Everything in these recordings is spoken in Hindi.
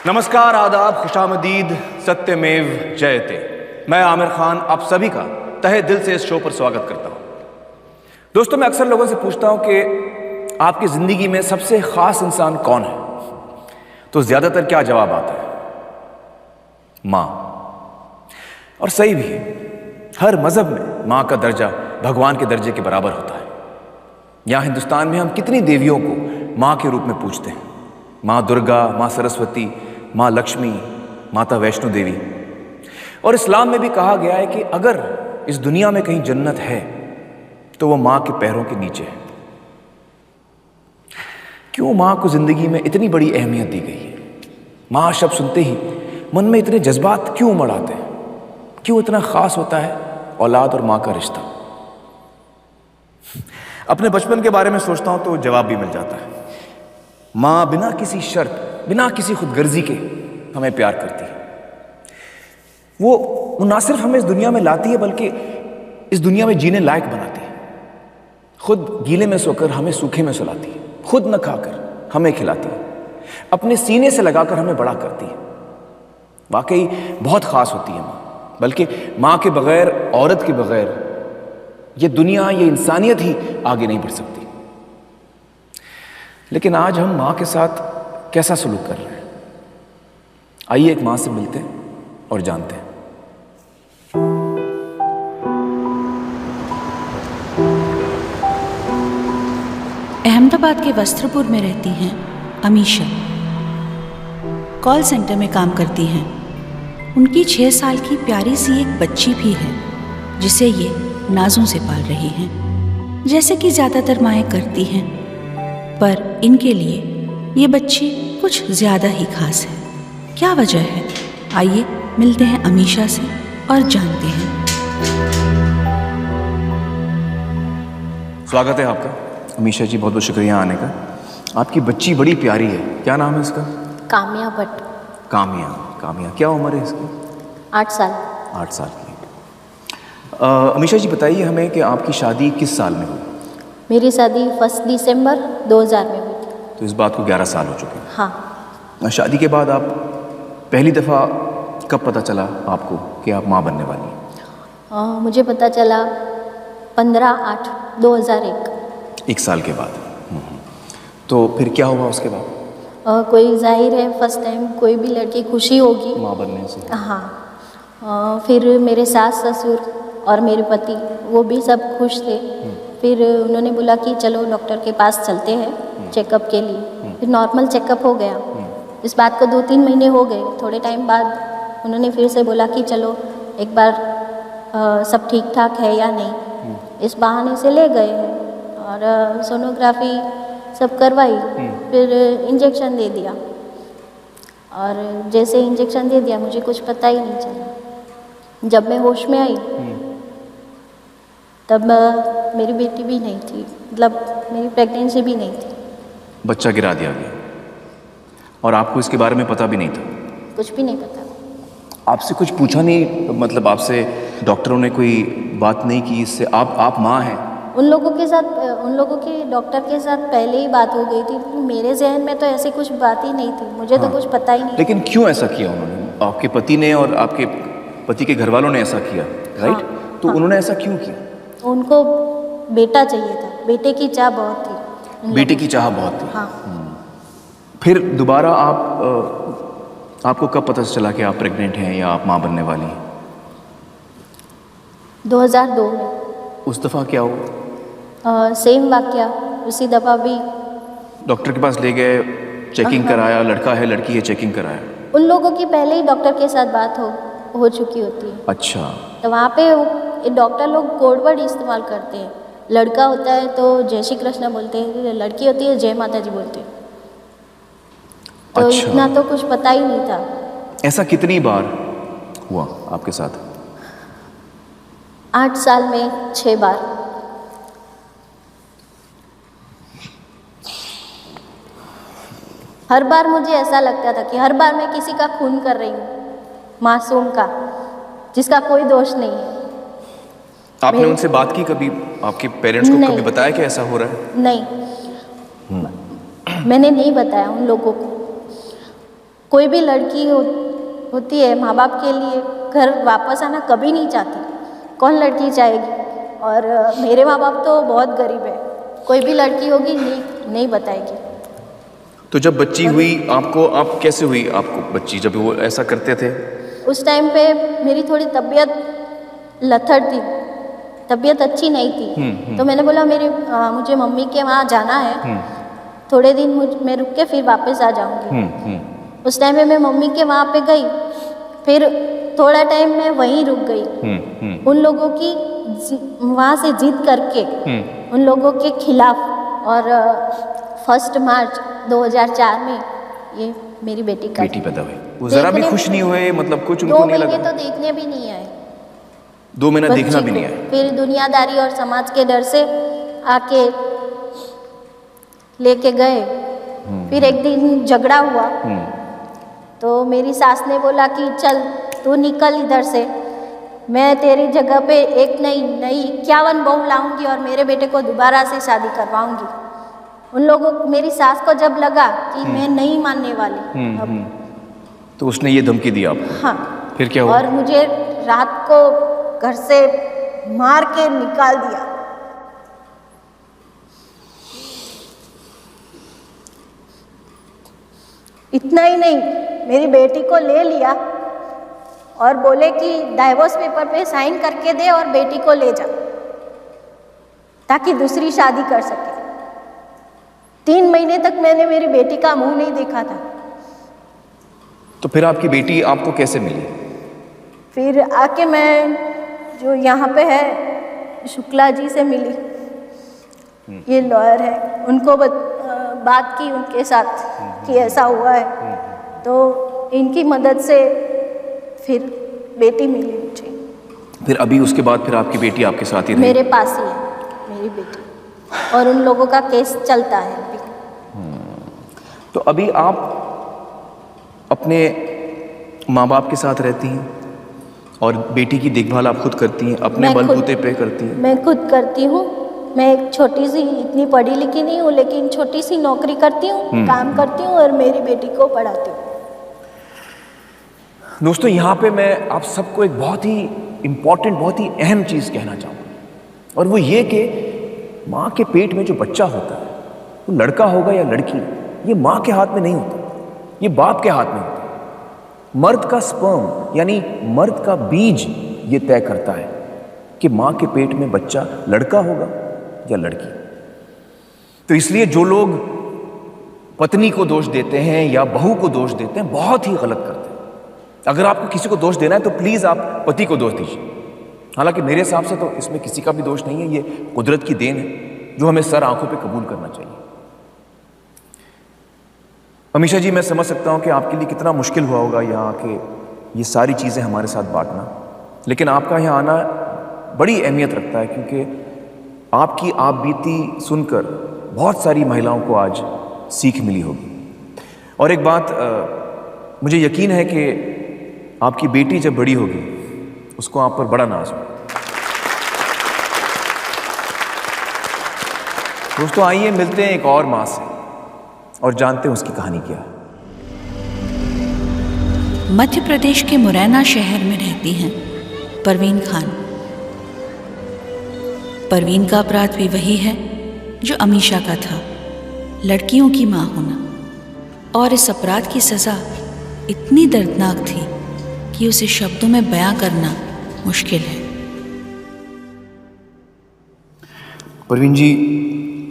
नमस्कार, आदाब, खुशामदीद, सत्यमेव जयते। मैं आमिर खान आप सभी का तहे दिल से इस शो पर स्वागत करता हूं। दोस्तों, मैं अक्सर लोगों से पूछता हूं कि आपकी जिंदगी में सबसे खास इंसान कौन है, तो ज्यादातर क्या जवाब आता है? मां। और सही भी है। हर मजहब में मां का दर्जा भगवान के दर्जे के बराबर होता है। यहां हिंदुस्तान में हम कितनी देवियों को मां के रूप में पूजते हैं। मां दुर्गा, मां सरस्वती, मां लक्ष्मी, माता वैष्णो देवी। और इस्लाम में भी कहा गया है कि अगर इस दुनिया में कहीं जन्नत है तो वो मां के पैरों के नीचे है। क्यों मां को जिंदगी में इतनी बड़ी अहमियत दी गई है? मां शब्द सुनते ही मन में इतने जज्बात क्यों उमड़ आते हैं? क्यों इतना खास होता है औलाद और मां का रिश्ता? अपने बचपन के बारे में सोचता हूं तो जवाब भी मिल जाता है। मां बिना किसी शर्त, बिना किसी खुदगर्जी के हमें प्यार करती है। वो ना सिर्फ हमें इस दुनिया में लाती है बल्कि इस दुनिया में जीने लायक बनाती है। खुद गीले में सोकर हमें सूखे में सुलाती है, खुद न खाकर हमें खिलाती है, अपने सीने से लगाकर हमें बड़ा करती है। वाकई बहुत खास होती है मां। बल्कि मां के बगैर, औरत के बगैर ये दुनिया, ये इंसानियत ही आगे नहीं बढ़ सकती। लेकिन आज हम मां के साथ कैसा सलूक कर रहे हैं? आइए एक मां से मिलते हैं और जानते हैं। अहमदाबाद के वस्त्रपुर में रहती हैं अमीशा। कॉल सेंटर में काम करती हैं। उनकी 6 साल की प्यारी सी एक बच्ची भी है जिसे ये नाजों से पाल रही हैं, जैसे कि ज़्यादातर माएँ करती हैं। पर इनके लिए ये बच्ची कुछ ज़्यादा ही खास है। क्या वजह है? आइए मिलते हैं अमीशा से और जानते हैं। स्वागत है आपका अमीशा जी, बहुत बहुत शुक्रिया आने का। आपकी बच्ची बड़ी प्यारी है, क्या नाम है इसका? काम्या भट्ट। काम्या। काम्या, क्या उम्र है इसकी? 8 साल। 8 साल की। अमीशा जी बताइए हमें कि आपकी शादी किस साल में हुई? मेरी शादी 1 दिसंबर 2000 में हुई थी। तो इस बात को 11 साल हो चुके हैं। हाँ। शादी के बाद आप पहली दफ़ा कब पता चला आपको कि आप माँ बनने वाली हैं? मुझे पता चला 15/8/2001। 1 साल के बाद। तो फिर क्या हुआ उसके बाद? कोई जाहिर है फर्स्ट टाइम कोई भी लड़की खुशी होगी माँ बनने से। हाँ। फिर मेरे सास ससुर और मेरे पति वो भी सब खुश थे। फिर उन्होंने बोला कि चलो डॉक्टर के पास चलते हैं चेकअप के लिए। फिर नॉर्मल चेकअप हो गया। इस बात को 2-3 महीने हो गए। थोड़े टाइम बाद उन्होंने फिर से बोला कि चलो एक बार सब ठीक ठाक है या नहीं। इस बहाने से ले गए हैं और सोनोग्राफी सब करवाई। फिर इंजेक्शन दे दिया और जैसे इंजेक्शन दे दिया मुझे कुछ पता ही नहीं चला। जब मैं होश में आई तब मेरी बेटी भी नहीं थी, मतलब मेरी प्रेगनेंसी भी नहीं थी। बच्चा गिरा दिया गया और आपको इसके बारे में पता भी नहीं था? कुछ भी नहीं पता। आपसे कुछ पूछा नहीं? मतलब आपसे डॉक्टरों ने कोई बात नहीं की इससे? आप माँ हैं। उन लोगों की डॉक्टर के साथ पहले ही बात हो गई थी। मेरे जहन में तो ऐसी कुछ बात ही नहीं थी। मुझे तो कुछ पता ही नहीं। लेकिन क्यों ऐसा किया उन्होंने? आपके पति ने और आपके पति के घर वालों ने ऐसा किया, राइट? तो उन्होंने ऐसा क्यों किया? उनको बेटा चाहिए था। बेटे की चाह बहुत थी। बेटे की चाह बहुत थी। हाँ। फिर दोबारा आपको कब पता चला कि आप प्रेग्नेंट हैं या आप माँ बनने वाली हैं? 2002 में। उस दफ़ा क्या हुआ? सेम वाकया। उसी दफ़ा भी डॉक्टर के पास ले गए, चेकिंग कराया, लड़का है लड़की है, चेकिंग कराया? उन लोगों की पहले ही डॉक्टर के साथ बात हो चुकी होती है। अच्छा। तो वहाँ पे डॉक्टर लोग कोड वर्ड इस्तेमाल करते हैं। लड़का होता है तो जय श्री कृष्ण बोलते हैं, लड़की होती है जय माता जी बोलते हैं। तो अच्छा। इतना तो कुछ पता ही नहीं था। ऐसा कितनी बार हुआ आपके साथ? 8 साल में 6 बार। हर बार मुझे ऐसा लगता था कि हर बार मैं किसी का खून कर रही हूँ, मासूम का, जिसका कोई दोष नहीं है। आपने उनसे बात की कभी? आपके पेरेंट्स को कभी बताया कि ऐसा हो रहा है? नहीं। मैंने नहीं बताया उन लोगों को। कोई भी लड़की होती है माँ बाप के लिए घर वापस आना कभी नहीं चाहती, कौन लड़की चाहेगी। और मेरे माँ बाप तो बहुत गरीब है, कोई भी लड़की होगी नहीं बताएगी। तो जब बच्ची हुई आपको, आप कैसे हुई आपको बच्ची, जब वो ऐसा करते थे? उस टाइम पे मेरी थोड़ी तबीयत लथड़ थी, तबीयत अच्छी नहीं थी। तो मैंने बोला मुझे मम्मी के वहाँ जाना है, थोड़े दिन मैं रुक के फिर वापस आ जाऊँगी। उस टाइम पे मैं मम्मी के वहाँ पे गई, फिर थोड़ा टाइम मैं वहीं रुक गई। उन लोगों की वहाँ से जिद करके उन लोगों के खिलाफ, और 1 मार्च 2004 में ये मेरी बेटी पैदा हुई। वो जरा भी खुश नहीं हुए, मतलब कुछ उनको नहीं लगा? 2 महीने तो देखने भी नहीं आए, 2 महीना देखना भी नहीं आए। फिर दुनियादारी और समाज के डर से आके लेके गए। फिर एक दिन झगड़ा हुआ, तो मेरी सास ने बोला कि चल तू निकल इधर से, मैं तेरी जगह पे एक नई 51 बहू लाऊंगी और मेरे बेटे को दोबारा से शादी करवाऊंगी। उन लोगों, मेरी सास को जब लगा कि मैं नहीं मानने वाली अब, तो उसने ये धमकी दी आपको? हाँ। फिर क्या हुआ? और मुझे रात को घर से मार के निकाल दिया। इतना ही नहीं, मेरी बेटी को ले लिया और बोले कि डाइवोर्स पेपर पे साइन करके दे और बेटी को ले जा ताकि दूसरी शादी कर सके। 3 महीने तक मैंने मेरी बेटी का मुंह नहीं देखा था। तो फिर आपकी बेटी आपको कैसे मिली? फिर आके मैं जो यहाँ पे है शुक्ला जी से मिली, ये लॉयर है, उनको बात की उनके साथ कि ऐसा हुआ है, तो इनकी मदद से फिर बेटी मिली मुझे। फिर अभी उसके बाद फिर आपकी बेटी आपके साथ ही रही? मेरे पास ही है मेरी बेटी, और उन लोगों का केस चलता है अभी। तो अभी आप अपने माँ बाप के साथ रहती हैं और बेटी की देखभाल आप खुद करती हैं, अपने बलबूते पे करती हैं? मैं खुद करती हूँ। मैं एक छोटी सी, इतनी पढ़ी लिखी नहीं हूँ, लेकिन छोटी सी नौकरी करती हूँ, काम करती हूँ और मेरी बेटी को पढ़ाती हूँ। दोस्तों, यहाँ पे मैं आप सबको एक बहुत ही इम्पॉर्टेंट, बहुत ही अहम चीज़ कहना चाहूँगा, और वो ये कि माँ के पेट में जो बच्चा होता है, वो लड़का होगा या लड़की, ये माँ के हाथ में नहीं होता, ये बाप के हाथ में होता है। मर्द का स्पर्म यानी मर्द का बीज ये तय करता है कि माँ के पेट में बच्चा लड़का होगा या लड़की। तो इसलिए जो लोग पत्नी को दोष देते हैं या बहू को दोष देते हैं, बहुत ही गलत करते हैं। अगर आपको किसी को दोष देना है तो प्लीज़ आप पति को दोष दीजिए। हालांकि मेरे हिसाब से तो इसमें किसी का भी दोष नहीं है, ये कुदरत की देन है जो हमें सर आंखों पे कबूल करना चाहिए। अमीशा जी, मैं समझ सकता हूं कि आपके लिए कितना मुश्किल हुआ होगा यहाँ के ये सारी चीज़ें हमारे साथ बांटना, लेकिन आपका यहाँ आना बड़ी अहमियत रखता है, क्योंकि आपकी आप बीती सुनकर बहुत सारी महिलाओं को आज सीख मिली होगी। और एक बात मुझे यकीन है कि आपकी बेटी जब बड़ी होगी उसको आप पर बड़ा नाज हो। दोस्तों, आइए मिलते हैं एक और माँ से और जानते हैं उसकी कहानी क्या है। मध्य प्रदेश के मुरैना शहर में रहती हैं परवीन खान। परवीन का अपराध भी वही है जो अमीशा का था, लड़कियों की मां होना। और इस अपराध की सज़ा इतनी दर्दनाक थी कि उसे शब्दों में बयां करना मुश्किल है। परवीन जी,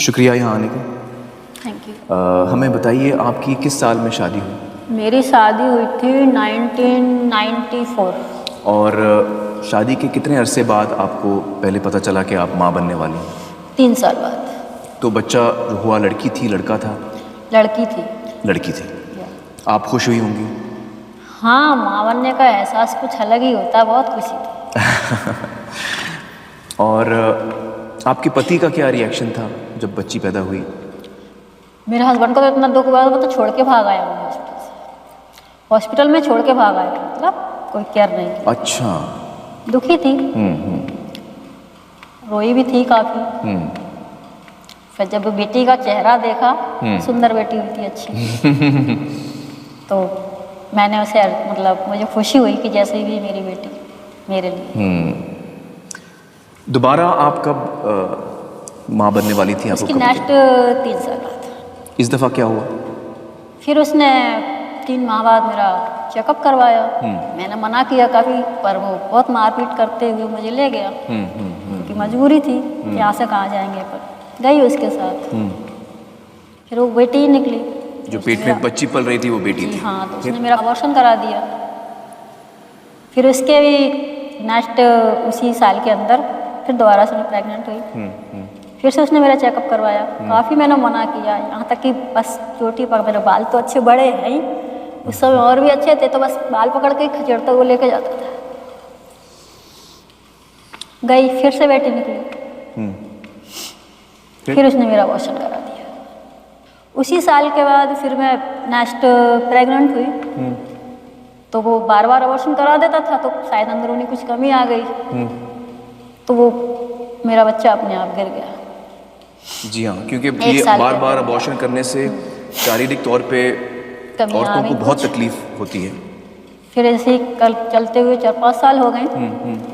शुक्रिया यहाँ आने का। Thank you. हमें बताइए आपकी किस साल में शादी हुई? मेरी शादी हुई थी 1994। और शादी के कितने अरसे बाद आपको पहले पता चला कि आप माँ बनने वाली हैं? 3 साल बाद। तो बच्चा जो हुआ लड़की थी लड़का था? लड़की थी। लड़की थी। आप खुश हुई होंगी? हाँ, माँ बनने का एहसास कुछ अलग ही होता है, बहुत खुशी थी। और आपके पति का क्या रिएक्शन था जब बच्ची पैदा हुई? मेरे हस्बैंड को तो इतना दुख हुआ, वो तो छोड़ के भाग आया मुझे हॉस्पिटल से। हॉस्पिटल में छोड़ के भाग आया, मतलब कोई केयर नहीं किया। अच्छा। दुखी थी, रोई भी थी काफ़ी। फिर जब बेटी का चेहरा देखा, सुंदर बेटी हुई थी, अच्छी, तो मैंने उसे मतलब मुझे खुशी हुई कि जैसे भी मेरी बेटी मेरे लिए। दोबारा आप कब माँ बनने वाली थी? उसकी आपको कब नेक्स्ट 3 साल बाद। इस दफ़ा क्या हुआ? फिर उसने 3 माह बाद मेरा चेकअप करवाया। मैंने मना किया काफ़ी, पर वो बहुत मारपीट करते हुए मुझे ले गया, क्योंकि मजबूरी थी कि यहाँ से कहाँ जाएंगे, पर गई उसके साथ। फिर वो बेटी ही निकली। जो पेट में बच्ची पल रही थी वो बेटी थी? हाँ, तो उसने मेरा अबॉर्शन करा दिया। फिर उसके भी नेक्स्ट उसी साल के अंदर फिर दोबारा से मैं प्रेग्नेंट हुई। फिर से उसने मेरा चेकअप करवाया। काफ़ी मैंने मना किया, यहाँ तक कि बस चोटी पर मेरे बाल तो अच्छे बड़े हैं ही, उस समय और भी अच्छे थे, तो बस बाल पकड़ के खचेड़ता हुआ लेके जाता था। गई, फिर से बेटी निकली। फिर उसने मेरा अबॉर्शन करा दिया। उसी साल के बाद फिर मैं नेक्स्ट प्रेग्नेंट हुई। तो वो बार बार अबॉर्शन करा देता था, तो शायद अंदरूनी कुछ कमी आ गई, तो वो मेरा बच्चा अपने आप गिर गया। जी हाँ, क्योंकि ये बार बार अबॉर्शन करने से शारीरिक तौर पे औरतों को बहुत तकलीफ होती है। फिर ऐसे ही कल चलते हुए 4-5 साल हो गए,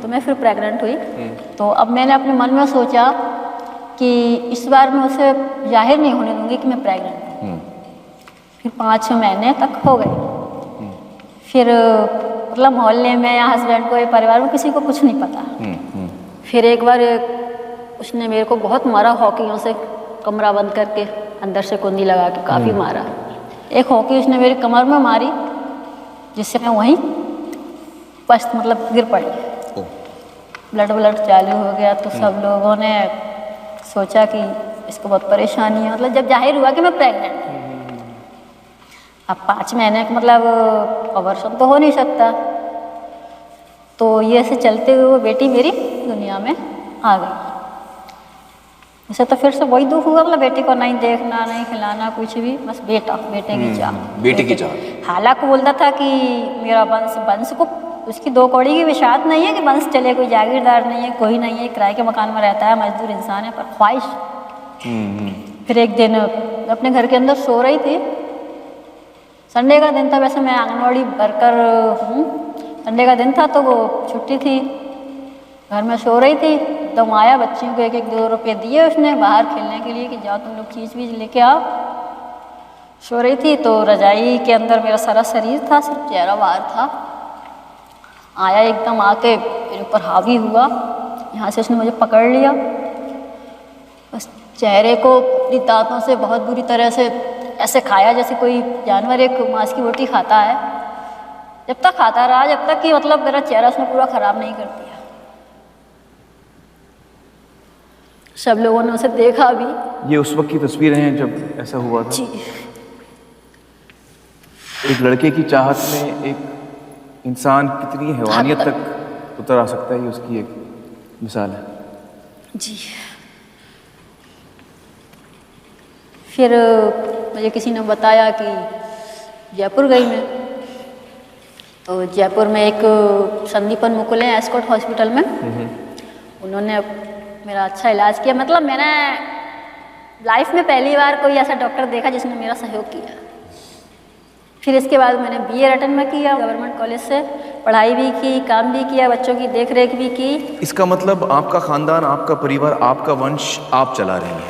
तो मैं फिर प्रेग्नेंट हुई। तो अब मैंने अपने मन में सोचा कि इस बार मैं उसे जाहिर नहीं होने दूंगी कि मैं प्रेग्नेंट हूँ। फिर 5-6 महीने तक हो गए। फिर मतलब मोहल्ले में या हस्बैंड को या परिवार में किसी को कुछ नहीं पता। फिर एक बार उसने मेरे को बहुत मारा, हॉकियों से कमरा बंद करके अंदर से कुंडी लगा के काफ़ी मारा। एक हॉकी उसने मेरी कमर में मारी, जिससे मैं वहीं पस्त मतलब गिर पड़ी। ब्लड चालू हो गया। तो सब लोगों ने सोचा कि इसको बहुत परेशानी है, मतलब जब जाहिर हुआ कि मैं प्रेग्नेंट हूँ। अब 5 महीने का मतलब अबॉर्शन तो हो नहीं सकता, तो ये ऐसे चलते हुए वो बेटी मेरी दुनिया में आ गई। उसे तो फिर से वही दुख हुआ, मतलब बेटी को नहीं देखना, नहीं खिलाना, कुछ भी, बस बेटे की चाह। बेटे की चाह। हालांकि बोलता था कि मेरा वंश को उसकी 2 कौड़ी की विशात नहीं है कि वंश चले, कोई जागीरदार नहीं है, कोई नहीं है, किराए के मकान में रहता है, मजदूर इंसान है, पर ख्वाहिश। फिर एक दिन अपने घर के अंदर सो रही थी, संडे का दिन था, वैसे मैं आंगनवाड़ी वर्कर हूँ, संडे का दिन था तो वो छुट्टी थी, घर में सो रही थी। तो आया, बच्चियों को 1-2 रुपये दिए उसने बाहर खेलने के लिए कि जाओ तुम लोग चीज़ वीज लेके आओ। सो रही थी तो रजाई के अंदर मेरा सारा शरीर था, सिर्फ चेहरा बाहर था। आया एकदम आके मेरे ऊपर हावी हुआ, यहाँ से उसने मुझे पकड़ लिया, बस चेहरे को अपनी दांतों से बहुत बुरी तरह से ऐसे खाया जैसे कोई जानवर एक मांस की रोटी खाता है। जब तक खाता रहा, जब तक कि मतलब मेरा चेहरा उसने पूरा ख़राब नहीं कर दिया। सब लोगों ने उसे देखा भी। ये उस वक्त की तस्वीरें हैं जब ऐसा हुआ था? जी। एक लड़के की चाहत में एक इंसान कितनी हैवानियत तक उतर आ सकता है, ये उसकी एक मिसाल है। जी। फिर मुझे किसी ने बताया कि जयपुर गई मैं, तो जयपुर में एक संदीपन मुकुल है एस्कॉट हॉस्पिटल में, उन्होंने मेरा अच्छा इलाज किया। मतलब मैंने लाइफ में पहली बार कोई ऐसा डॉक्टर देखा जिसने मेरा सहयोग किया। फिर इसके बाद मैंने BA रिटर्न में किया, गवर्नमेंट कॉलेज से पढ़ाई भी की, काम भी किया, बच्चों की देख रेख भी की। इसका मतलब आपका खानदान, आपका परिवार, आपका वंश आप चला रहे हैं।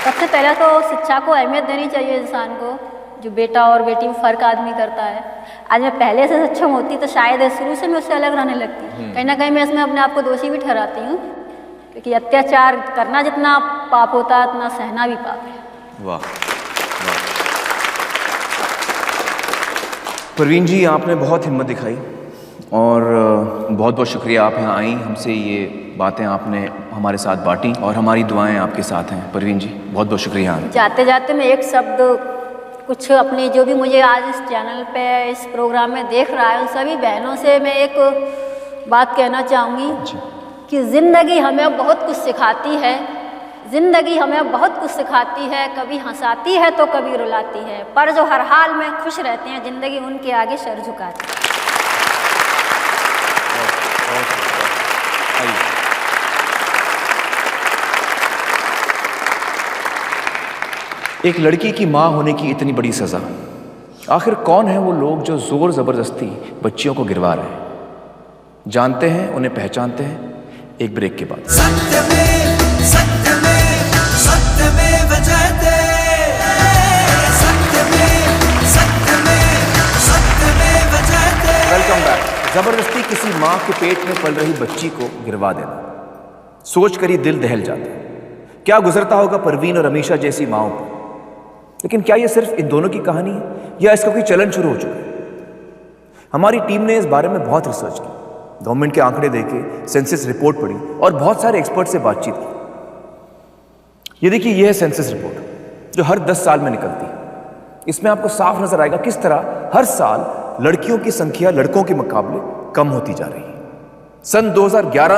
सबसे पहले तो शिक्षा को अहमियत देनी चाहिए इंसान को, जो बेटा और बेटी में फ़र्क आदमी करता है। आज मैं पहले से सक्षम होती तो शायद शुरू से मैं उससे अलग रहने लगती। कहीं ना कहीं मैं इसमें अपने आप को दोषी भी ठहराती हूँ, क्योंकि अत्याचार करना जितना पाप होता है उतना सहना भी पाप है। वाह। परवीन जी, आपने बहुत हिम्मत दिखाई और बहुत बहुत शुक्रिया, आप यहाँ आई, हमसे ये बातें आपने हमारे साथ बांटी और हमारी दुआएं आपके साथ हैं। परवीन जी, बहुत बहुत शुक्रिया। जाते जाते मैं एक शब्द कुछ अपनी, जो भी मुझे आज इस चैनल पे इस प्रोग्राम में देख रहा है, उन सभी बहनों से मैं एक बात कहना चाहूँगी कि ज़िंदगी हमें बहुत कुछ सिखाती है, ज़िंदगी हमें बहुत कुछ सिखाती है, कभी हंसाती है तो कभी रुलाती है, पर जो हर हाल में खुश रहते हैं ज़िंदगी उनके आगे सर झुकाती है। एक लड़की की माँ होने की इतनी बड़ी सज़ा। आखिर कौन है वो लोग जो ज़ोर ज़बरदस्ती बच्चियों को गिरवा रहे हैं? जानते हैं, उन्हें पहचानते हैं एक ब्रेक के बाद। सत्यमेव सत्यमेव सत्यमेव जयते, सत्यमेव सत्यमेव सत्यमेव जयते। Welcome back. जबरदस्ती किसी माँ के पेट में पल रही बच्ची को गिरवा देना, सोच कर ही दिल दहल जाता है। क्या गुजरता होगा परवीन और अमीशा जैसी माँओं पर। लेकिन क्या ये सिर्फ इन दोनों की कहानी है या इसका कोई चलन शुरू हो चुका है? हमारी टीम ने इस बारे में बहुत रिसर्च की, गवर्नमेंट के आंकड़े देखे, सेंसस रिपोर्ट पढ़ी और बहुत सारे एक्सपर्ट से बातचीत की। ये देखिए, ये है सेंसस रिपोर्ट जो हर 10 साल में निकलती है। इसमें आपको साफ नजर आएगा किस तरह हर साल लड़कियों की संख्या लड़कों के मुकाबले कम होती जा रही है। सन 2011